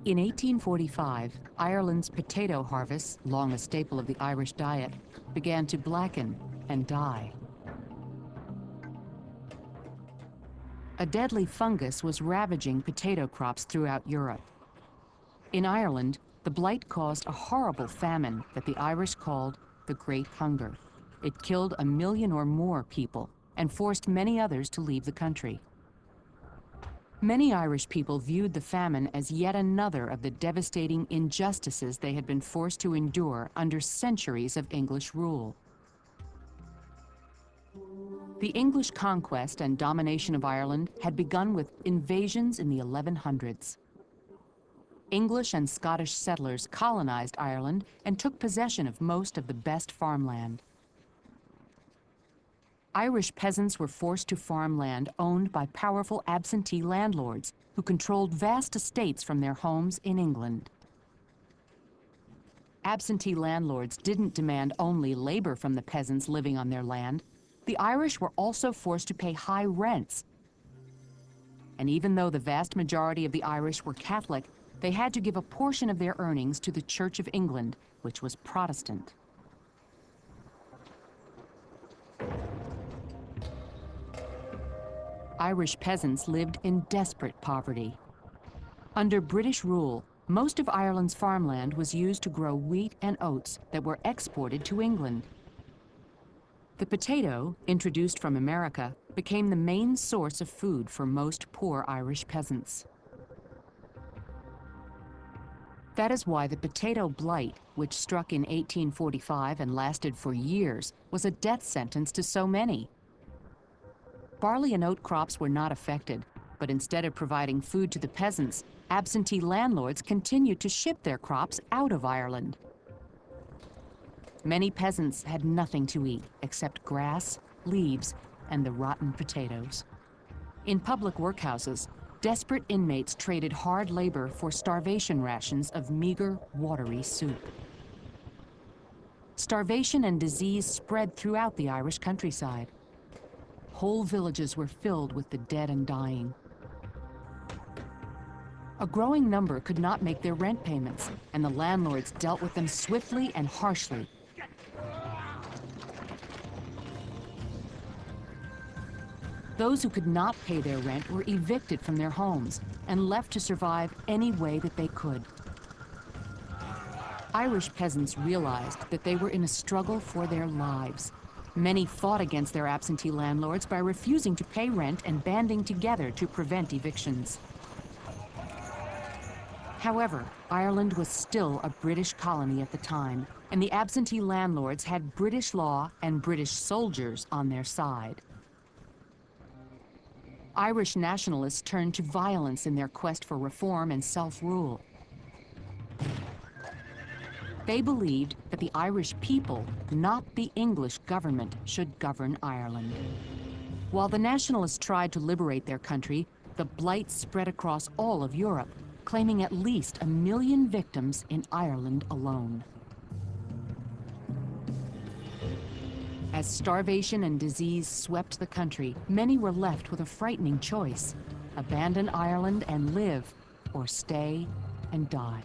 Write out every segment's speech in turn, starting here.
In 1845, Ireland's potato harvests, long a staple of the Irish diet, began to blacken and die. A deadly fungus was ravaging potato crops throughout Europe. In Ireland, the blight caused a horrible famine that the Irish called the Great Hunger. It killed 1 million or more people and forced many others to leave the country. Many Irish people viewed the famine as yet another of the devastating injustices they had been forced to endure under centuries of English rule. The English conquest and domination of Ireland had begun with invasions in the 1100s. English and Scottish settlers colonized Ireland and took possession of most of the best farmland. Irish peasants were forced to farm land owned by powerful absentee landlords who controlled vast estates from their homes in England. Absentee landlords didn't demand only labor from the peasants living on their land. The Irish were also forced to pay high rents. And even though the vast majority of the Irish were Catholic, they had to give a portion of their earnings to the Church of England, which was Protestant. Irish peasants lived in desperate poverty. Under British rule, most of Ireland's farmland was used to grow wheat and oats that were exported to England. The potato, introduced from America, became the main source of food for most poor Irish peasants. That is why the potato blight, which struck in 1845 and lasted for years, was a death sentence to so many. Barley and oat crops were not affected, but instead of providing food to the peasants, absentee landlords continued to ship their crops out of Ireland. Many peasants had nothing to eat except grass, leaves, and the rotten potatoes. In public workhouses, desperate inmates traded hard labor for starvation rations of meager, watery soup. Starvation and disease spread throughout the Irish countryside. Whole villages were filled with the dead and dying. A growing number could not make their rent payments, and the landlords dealt with them swiftly and harshly. Those who could not pay their rent were evicted from their homes and left to survive any way that they could. Irish peasants realized that they were in a struggle for their lives. Many fought against their absentee landlords by refusing to pay rent and banding together to prevent evictions. However, Ireland was still a British colony at the time, and the absentee landlords had British law and British soldiers on their side. Irish nationalists turned to violence in their quest for reform and self-rule. They believed that the Irish people, not the English government, should govern Ireland. While the nationalists tried to liberate their country, the blight spread across all of Europe, claiming at least 1 million victims in Ireland alone. As starvation and disease swept the country, many were left with a frightening choice: abandon Ireland and live, or stay and die.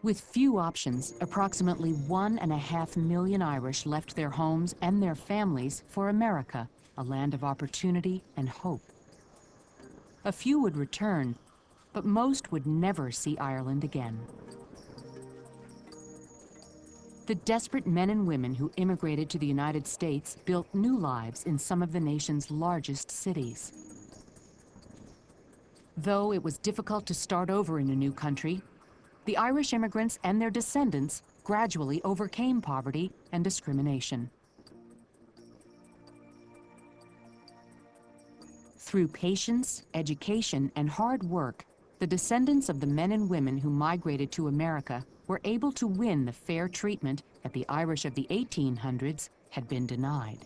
With few options, approximately 1.5 million Irish left their homes and their families for America, a land of opportunity and hope. A few would return, but most would never see Ireland again. The desperate men and women who immigrated to the United States built new lives in some of the nation's largest cities. Though it was difficult to start over in a new country, the Irish immigrants and their descendants gradually overcame poverty and discrimination. Through patience, education, and hard work, the descendants of the men and women who migrated to America were able to win the fair treatment that the Irish of the 1800s had been denied.